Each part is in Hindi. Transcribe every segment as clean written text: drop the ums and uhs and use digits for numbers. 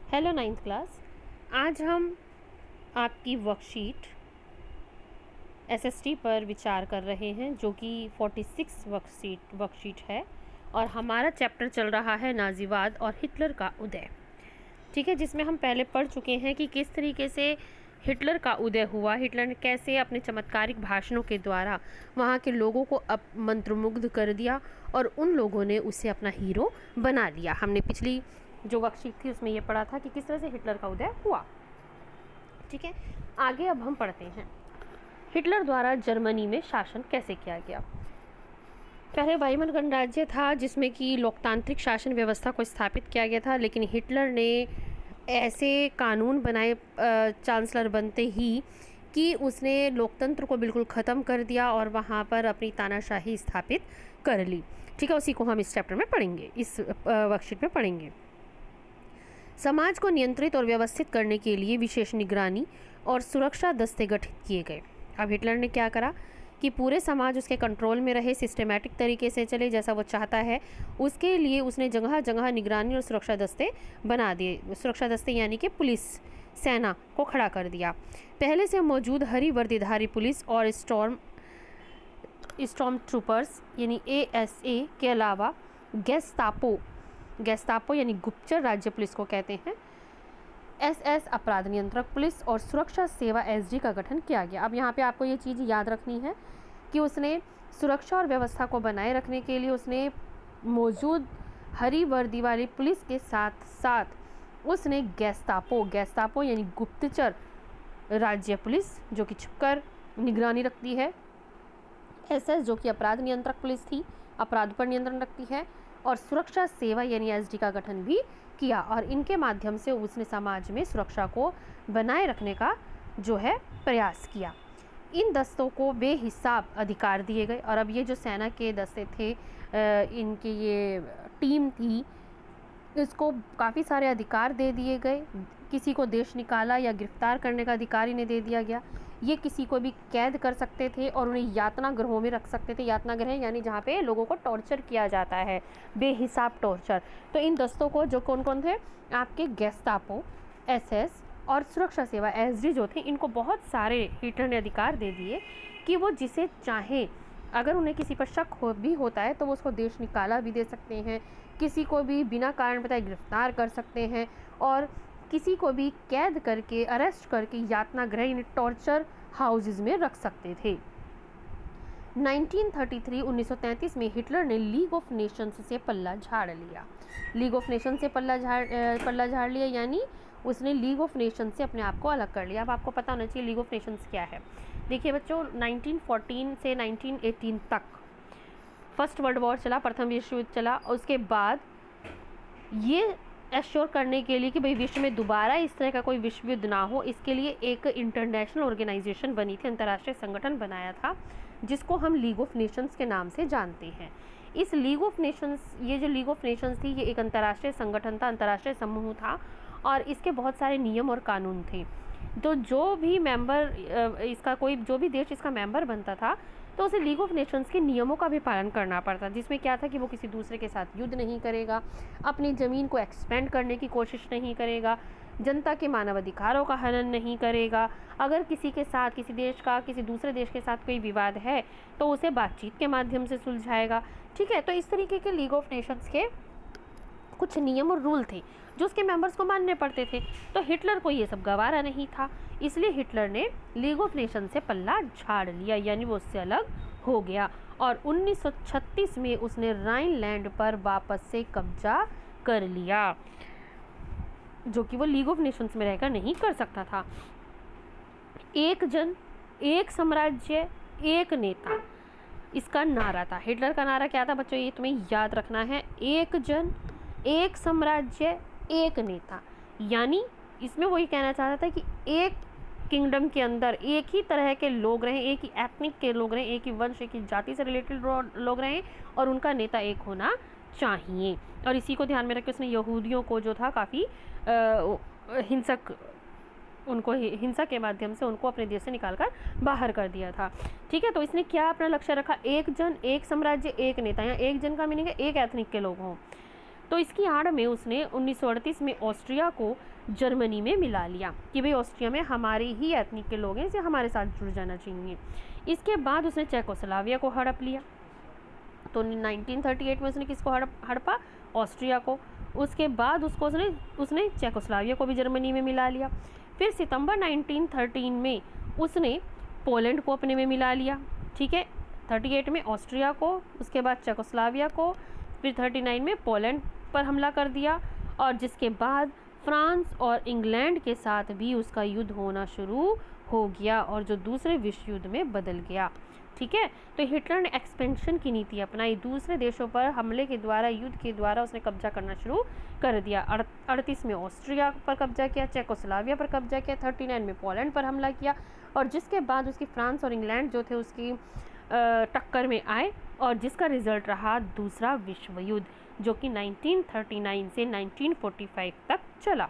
Hello ninth class. आज हम आपकी वर्कशीट एसएसटी पर विचार कर रहे हैं जो कि 46 वर्कशीट है और हमारा चैप्टर चल रहा है नाज़ीवाद और हिटलर का उदय। ठीक है, जिसमें हम पहले पढ़ चुके हैं कि किस तरीके से हिटलर का उदय हुआ, हिटलर ने कैसे अपने चमत्कारिक भाषणों के द्वारा वहाँ के लोगों को मंत्रमुग्ध कर दिया और उन लोगों ने उसे अपना हीरो बना लिया। हमने पिछली जो वर्कशीट थी उसमें ये पढ़ा था कि किस तरह से हिटलर का उदय हुआ। ठीक है, आगे अब हम पढ़ते हैं हिटलर द्वारा जर्मनी में शासन कैसे किया गया। पहले वाइमर गणराज्य था जिसमें कि लोकतांत्रिक शासन व्यवस्था को स्थापित किया गया था, लेकिन हिटलर ने ऐसे कानून बनाए चांसलर बनते ही कि उसने लोकतंत्र को बिल्कुल ख़त्म कर दिया और वहाँ पर अपनी तानाशाही स्थापित कर ली। ठीक है, उसी को हम इस चैप्टर में पढ़ेंगे, इस वर्कशीट में पढ़ेंगे। समाज को नियंत्रित और व्यवस्थित करने के लिए विशेष निगरानी और सुरक्षा दस्ते गठित किए गए। अब हिटलर ने क्या करा कि पूरे समाज उसके कंट्रोल में रहे, सिस्टमैटिक तरीके से चले जैसा वो चाहता है। उसके लिए उसने जगह जगह निगरानी और सुरक्षा दस्ते बना दिए। सुरक्षा दस्ते यानी कि पुलिस सेना को खड़ा कर दिया। पहले से मौजूद हरी वर्दीधारी पुलिस और स्टॉर्म ट्रूपर्स यानी ASA के अलावा गेस्तापो यानी गुप्तचर राज्य पुलिस को कहते हैं, SS अपराध नियंत्रक पुलिस और सुरक्षा सेवा SD का गठन किया गया। अब यहाँ पे आपको ये चीज़ याद रखनी है कि उसने सुरक्षा और व्यवस्था को बनाए रखने के लिए उसने मौजूद हरी वर्दी वाली पुलिस के साथ साथ उसने गेस्तापो यानी गुप्तचर राज्य पुलिस जो कि छुपकर निगरानी रखती है, SS जो कि अपराध नियंत्रक पुलिस थी, अपराध पर नियंत्रण रखती है, और सुरक्षा सेवा यानी SD का गठन भी किया। और इनके माध्यम से उसने समाज में सुरक्षा को बनाए रखने का जो है प्रयास किया। इन दस्तों को बेहिसाब अधिकार दिए गए। और अब ये जो सेना के दस्ते थे, इनकी ये टीम थी, इसको काफ़ी सारे अधिकार दे दिए गए। किसी को देश निकाला या गिरफ्तार करने का अधिकार इन्हें दे दिया गया। ये किसी को भी कैद कर सकते थे और उन्हें यातना गृहों में रख सकते थे। यातना गृह यानी जहाँ पे लोगों को टॉर्चर किया जाता है, बेहिसाब टॉर्चर। तो इन दस्तों को जो कौन कौन थे, आपके गेस्तापो, SS और सुरक्षा सेवा SD जो थे, इनको बहुत सारे हिटलर ने अधिकार दे दिए कि वो जिसे चाहे, अगर उन्हें किसी पर शक भी होता है तो वो उसको देश निकाला भी दे सकते हैं, किसी को भी बिना कारण बताए गिरफ्तार कर सकते हैं और किसी को भी कैद करके, अरेस्ट करके यातना गृह यानी टॉर्चर हाउसेज में रख सकते थे। 1933 में हिटलर ने लीग ऑफ नेशंस से पल्ला झाड़ लिया। लीग ऑफ नेशन से पल्ला झाड़ लिया यानी उसने लीग ऑफ नेशन से अपने आप को अलग कर लिया। अब आपको पता होना चाहिए लीग ऑफ नेशंस क्या है। देखिए बच्चों, 1914 से 1918 तक फर्स्ट वर्ल्ड वॉर चला, प्रथम विश्व युद्ध चला। उसके बाद ये एश्योर करने के लिए कि भाई विश्व में दोबारा इस तरह का कोई विश्व युद्ध ना हो, इसके लिए एक इंटरनेशनल ऑर्गेनाइजेशन बनी थी, अंतर्राष्ट्रीय संगठन बनाया था जिसको हम लीग ऑफ नेशंस के नाम से जानते हैं। इस लीग ऑफ नेशंस, ये जो लीग ऑफ नेशंस थी, ये एक अंतर्राष्ट्रीय संगठन था, अंतर्राष्ट्रीय समूह था और इसके बहुत सारे नियम और कानून थे। तो जो भी मेंबर इसका, कोई जो भी देश इसका मेंबर बनता था तो उसे लीग ऑफ नेशंस के नियमों का भी पालन करना पड़ता, जिसमें क्या था कि वो किसी दूसरे के साथ युद्ध नहीं करेगा, अपनी ज़मीन को एक्सपेंड करने की कोशिश नहीं करेगा, जनता के मानवाधिकारों का हनन नहीं करेगा। अगर किसी के साथ, किसी देश का किसी दूसरे देश के साथ कोई विवाद है तो उसे बातचीत के माध्यम से सुलझाएगा। ठीक है, तो इस तरीके के लीग ऑफ नेशंस के कुछ नियम और रूल थे जो उसके मेंबर्स को मानने पड़ते थे। तो हिटलर को ये सब गवारा नहीं था, इसलिए हिटलर ने लीग ऑफ नेशन से पल्ला झाड़ लिया यानी वो उससे अलग हो गया। और 1936 में उसने राइनलैंड पर वापस से कब्जा कर लिया, जो कि वो लीग ऑफ नेशंस में रहकर नहीं कर सकता था। एक जन, एक साम्राज्य, एक नेता, इसका नारा था। हिटलर का नारा क्या था बच्चों, ये तुम्हें याद रखना है, एक जन, एक साम्राज्य, एक नेता। यानी इसमें वही कहना चाहता था कि एक किंगडम के अंदर एक ही तरह के लोग रहें, एक ही एथनिक के लोग रहें, एक ही वंश, एक ही जाति से रिलेटेड लोग रहें और उनका नेता एक होना चाहिए। और इसी को ध्यान में रख के उसने यहूदियों को जो था काफ़ी हिंसक, उनको हिंसा के माध्यम से उनको अपने देश से निकालकर बाहर कर दिया था। ठीक है, तो इसने क्या अपना लक्ष्य रखा, एक जन, एक साम्राज्य, एक नेता। यहाँ एक जन का मीनिंग है एक एथनिक के लोग हों, तो इसकी आड़ में उसने 1938 में ऑस्ट्रिया को जर्मनी में मिला लिया कि भाई ऑस्ट्रिया में हमारे ही एथनिक के लोग हैं, इसे हमारे साथ जुड़ जाना चाहिए। इसके बाद उसने चेकोस्लोवाकिया को हड़प लिया। तो 1938 में उसने किसको हड़पा? ऑस्ट्रिया को। उसके बाद उसने चेकोस्लोवाकिया को भी जर्मनी में मिला लिया। फिर सितंबर 1913 में उसने पोलैंड को अपने में मिला लिया। ठीक है, 38 में ऑस्ट्रिया को, उसके बाद चेकोस्लोवाकिया को, फिर 39 में पोलैंड पर हमला कर दिया, और जिसके बाद फ्रांस और इंग्लैंड के साथ भी उसका युद्ध होना शुरू हो गया और जो दूसरे विश्व युद्ध में बदल गया। ठीक है, तो हिटलर ने एक्सपेंशन की नीति अपनाई, दूसरे देशों पर हमले के द्वारा, युद्ध के द्वारा उसने कब्जा करना शुरू कर दिया। 38 में ऑस्ट्रिया पर कब्जा किया, चेकोस्लोवाकिया पर कब्जा किया, 39 में पोलैंड पर हमला किया, और जिसके बाद उसकी फ्रांस और इंग्लैंड जो थे उसकी टक्कर में आए, और जिसका रिजल्ट रहा दूसरा विश्व युद्ध, जो कि 1939 से 1945 तक चला।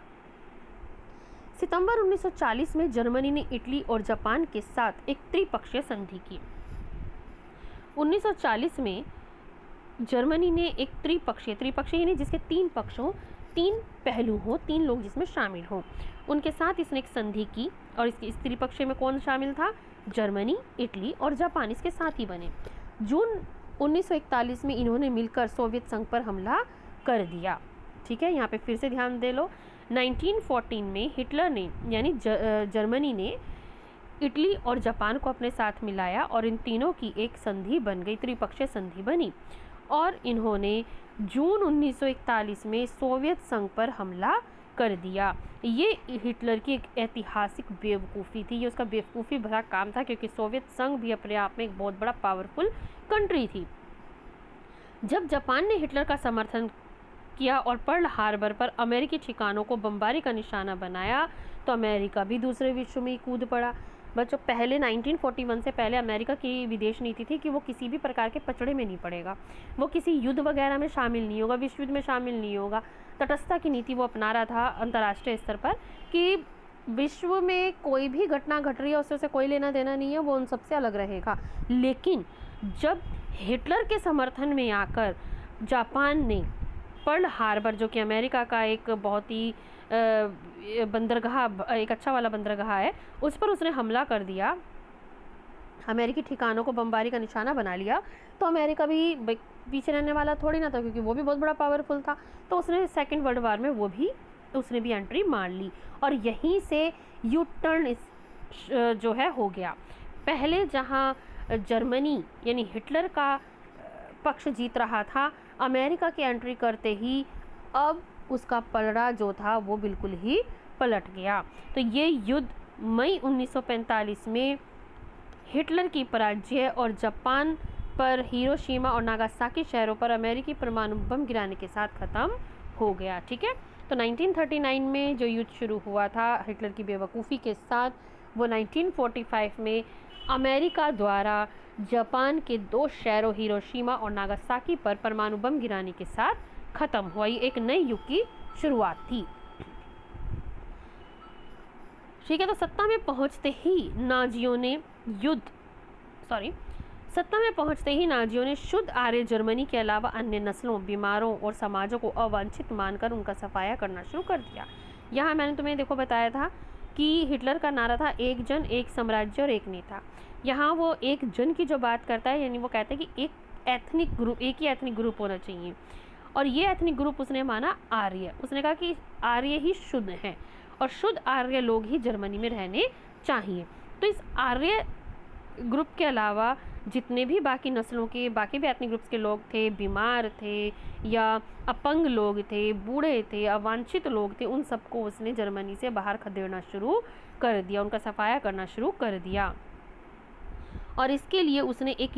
सितंबर 1940 में जर्मनी ने इटली और जापान के साथ एक त्रिपक्षीय संधि की। 1940 में जर्मनी ने एक त्रिपक्षीय यानी जिसके 3 पक्ष हों, 3 पहलू हों, 3 लोग जिसमें शामिल हों, उनके साथ इसने एक संधि की। और इस त्रिपक्षीय में कौन शामिल था? जर्मनी, इटली और जापान इसके साथ ही बने। जून 1941 में इन्होंने मिलकर सोवियत संघ पर हमला कर दिया। ठीक है, यहाँ पे फिर से ध्यान दे लो। 1914 में हिटलर ने यानी जर्मनी ने इटली और जापान को अपने साथ मिलाया और इन तीनों की एक संधि बन गई, त्रिपक्षीय संधि बनी, और इन्होंने जून 1941 में सोवियत संघ पर हमला कर दिया। ये हिटलर की एक ऐतिहासिक बेवकूफ़ी थी, ये उसका बेवकूफ़ी भरा काम था, क्योंकि सोवियत संघ भी अपने आप में एक बहुत बड़ा पावरफुल कंट्री थी। जब जापान ने हिटलर का समर्थन किया और पर्ल हार्बर पर अमेरिकी ठिकानों को बमबारी का निशाना बनाया, तो अमेरिका भी दूसरे विश्व में कूद पड़ा। बच्चों, पहले 1941 से पहले अमेरिका की विदेश नीति थी कि वो किसी भी प्रकार के पचड़े में नहीं पड़ेगा, वो किसी युद्ध वगैरह में शामिल नहीं होगा, विश्व युद्ध में शामिल नहीं होगा। तटस्थता की नीति वो अपना रहा था अंतर्राष्ट्रीय स्तर पर कि विश्व में कोई भी घटना घट रही है उससे कोई लेना देना नहीं है, वो उन सबसे अलग रहेगा। लेकिन जब हिटलर के समर्थन में आकर जापान ने पर्ल हार्बर, जो कि अमेरिका का एक बहुत ही बंदरगाह, एक अच्छा वाला बंदरगाह है, उस पर उसने हमला कर दिया, अमेरिकी ठिकानों को बमबारी का निशाना बना लिया, तो अमेरिका भी पीछे रहने वाला थोड़ी ना था, क्योंकि वो भी बहुत बड़ा पावरफुल था। तो उसने सेकेंड वर्ल्ड वार में उसने भी एंट्री मार ली, और यहीं से यू टर्न जो है हो गया। पहले जहाँ जर्मनी यानी हिटलर का पक्ष जीत रहा था, अमेरिका की एंट्री करते ही अब उसका पलड़ा जो था वो बिल्कुल ही पलट गया। तो ये युद्ध मई 1945 में हिटलर की पराजय और जापान पर हिरोशिमा और नागासाकी शहरों पर अमेरिकी परमाणु बम गिराने के साथ ख़त्म हो गया। ठीक है, तो 1939 में जो युद्ध शुरू हुआ था हिटलर की बेवकूफ़ी के साथ, वो 1945 में अमेरिका द्वारा जापान के 2 शहरों हिरोशिमा और नागासाकी पर परमाणु बम गिराने के साथ ख़त्म हुआ। ये एक नए युग की शुरुआत थी। ठीक है, तो सत्ता में पहुंचते ही नाजियों ने शुद्ध आर्य जर्मनी के अलावा अन्य नस्लों, बीमारों और समाजों को अवांछित मानकर उनका सफाया करना शुरू कर दिया। यहाँ मैंने तुम्हें देखो बताया था कि हिटलर का नारा था एक जन, एक साम्राज्य और एक नेता। यहाँ वो एक जन की जो बात करता है, यानी वो कहता है कि एक ही एथनिक ग्रुप होना चाहिए, और ये एथनिक ग्रुप उसने माना आर्य। उसने कहा कि आर्य ही शुद्ध हैं और शुद्ध आर्य लोग ही जर्मनी में रहने चाहिए। तो इस आर्य ग्रुप के अलावा जितने भी बाकी नस्लों के, बाकी भी एथनिक ग्रुप्स के लोग थे, बीमार थे या अपंग लोग थे, बूढ़े थे, अवांछित लोग थे, उन सबको उसने जर्मनी से बाहर खदेड़ना शुरू कर दिया, उनका सफाया करना शुरू कर दिया। और इसके लिए उसने एक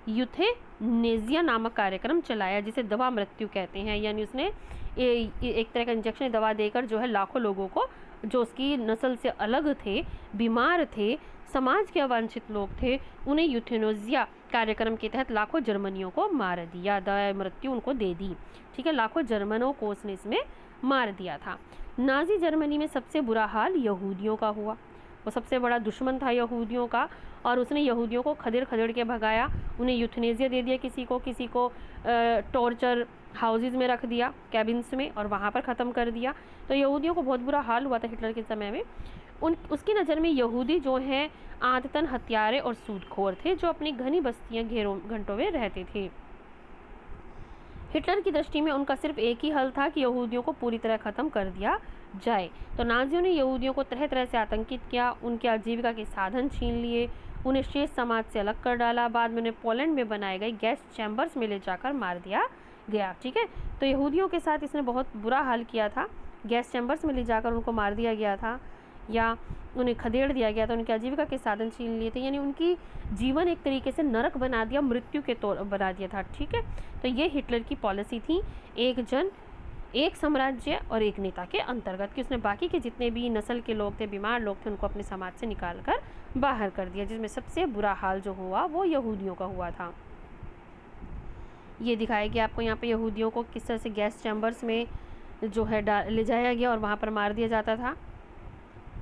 यूथेनेजिया नामक कार्यक्रम चलाया, जिसे दवा मृत्यु कहते हैं। यानी उसने एक तरह का इंजेक्शन दवा देकर जो है लाखों लोगों को, जो उसकी नस्ल से अलग थे, बीमार थे, समाज के अवांछित लोग थे, उन्हें यूथेनेजिया कार्यक्रम के तहत लाखों जर्मनियों को मार दिया, दवा मृत्यु उनको दे दी। ठीक है, लाखों जर्मनों को उसने इसमें मार दिया था। नाजी जर्मनी में सबसे बुरा हाल यहूदियों का हुआ। वो सबसे बड़ा दुश्मन था यहूदियों का, और उसने यहूदियों को खदेड़ के भगाया, उन्हें यूथेनेजिया दे दिया, किसी को टॉर्चर हाउसेज में रख दिया, कैबिन्स में, और वहाँ पर ख़त्म कर दिया। तो यहूदियों को बहुत बुरा हाल हुआ था हिटलर के समय में। उसकी नज़र में यहूदी जो हैं आदतन हत्यारे और सूदखोर थे, जो अपनी घनी बस्तियाँ घंटों में रहते थे। हिटलर की दृष्टि में उनका सिर्फ एक ही हल था कि यहूदियों को पूरी तरह ख़त्म कर दिया जाए। तो नाजियों ने यहूदियों को तरह तरह से आतंकित किया, उनके आजीविका के साधन छीन लिए, उन्हें शेष समाज से अलग कर डाला। बाद में उन्हें पोलैंड में बनाए गए गैस चैम्बर्स में ले जाकर मार दिया गया। ठीक है, तो यहूदियों के साथ इसने बहुत बुरा हाल किया था। गैस चैम्बर्स में ले जाकर उनको मार दिया गया था, या उन्हें खदेड़ दिया गया था, उनकी आजीविका के साधन छीन लिए थे, यानी उनकी जीवन एक तरीके से नरक बना दिया, मृत्यु के तौर बना दिया था। ठीक है, तो ये हिटलर की पॉलिसी थी, एक जन एक साम्राज्य और एक नेता के अंतर्गत, कि उसने बाकी के जितने भी नस्ल के लोग थे, बीमार लोग थे, उनको अपने समाज से निकाल कर बाहर कर दिया, जिसमें सबसे बुरा हाल जो हुआ वो यहूदियों का हुआ था। ये दिखाया कि आपको यहाँ पे यहूदियों को किस तरह से गैस चैम्बर्स में जो है ले जाया गया और वहाँ पर मार दिया जाता था।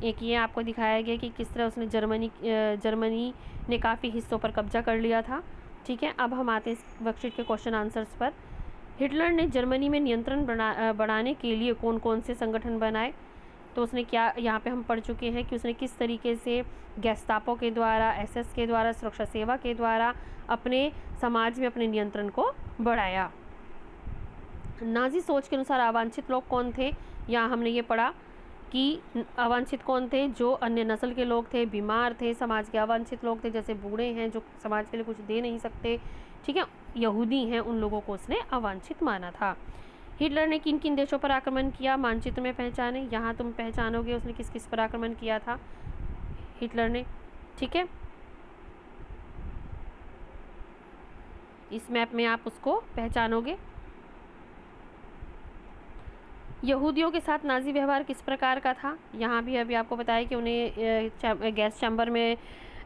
एक ये आपको दिखाया गया कि किस तरह उसने जर्मनी ने काफ़ी हिस्सों पर कब्जा कर लिया था। ठीक है, अब हम आते हैं इस वर्कशीट के क्वेश्चन आंसर्स पर। हिटलर ने जर्मनी में नियंत्रण बढ़ाने के लिए कौन कौन से संगठन बनाए? तो उसने क्या, यहाँ पे हम पढ़ चुके हैं कि उसने किस तरीके से गेस्टापो के द्वारा, एसएस के द्वारा, सुरक्षा सेवा के द्वारा अपने समाज में अपने नियंत्रण को बढ़ाया। नाजी सोच के अनुसार अवांछित लोग कौन थे? यहाँ हमने ये पढ़ा कि अवांछित कौन थे? जो अन्य नस्ल के लोग थे, बीमार थे, समाज के अवांछित लोग थे, जैसे बूढ़े हैं जो समाज के लिए कुछ दे नहीं सकते। ठीक है, यहूदी हैं, उन लोगों को उसने अवांछित माना था। हिटलर ने किन किन देशों पर आक्रमण किया? मानचित्र में पहचाने, यहाँ तुम पहचानोगे उसने किस किस पर आक्रमण किया था हिटलर ने। ठीक है, इस मैप में आप उसको पहचानोगे। यहूदियों के साथ नाजी व्यवहार किस प्रकार का था? यहाँ भी अभी आपको बताया कि उन्हें गैस चैम्बर में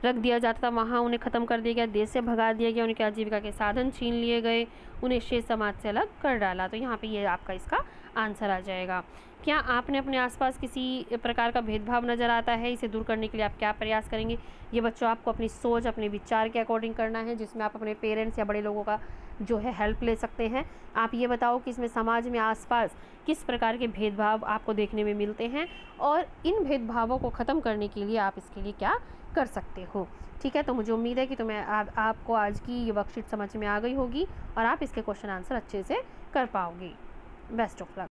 रख दिया जाता था, वहाँ उन्हें ख़त्म कर दिया गया, देश से भगा दिया गया, उनके आजीविका के साधन छीन लिए गए, उन्हें शेष समाज से अलग कर डाला। तो यहाँ पे ये आपका इसका आंसर आ जाएगा। क्या आपने अपने आसपास किसी प्रकार का भेदभाव नज़र आता है? इसे दूर करने के लिए आप क्या प्रयास करेंगे? ये बच्चों आपको अपनी सोच, अपने विचार के अकॉर्डिंग करना है, जिसमें आप अपने पेरेंट्स या बड़े लोगों का जो है हेल्प ले सकते हैं। आप ये बताओ कि इसमें समाज में आसपास किस प्रकार के भेदभाव आपको देखने में मिलते हैं, और इन भेदभावों को ख़त्म करने के लिए आप इसके लिए क्या कर सकते हो। ठीक है, तो मुझे उम्मीद है कि तुम्हें आपको आज की ये वर्कशीट समझ में आ गई होगी और आप इसके क्वेश्चन आंसर अच्छे से कर पाओगे। Best of luck.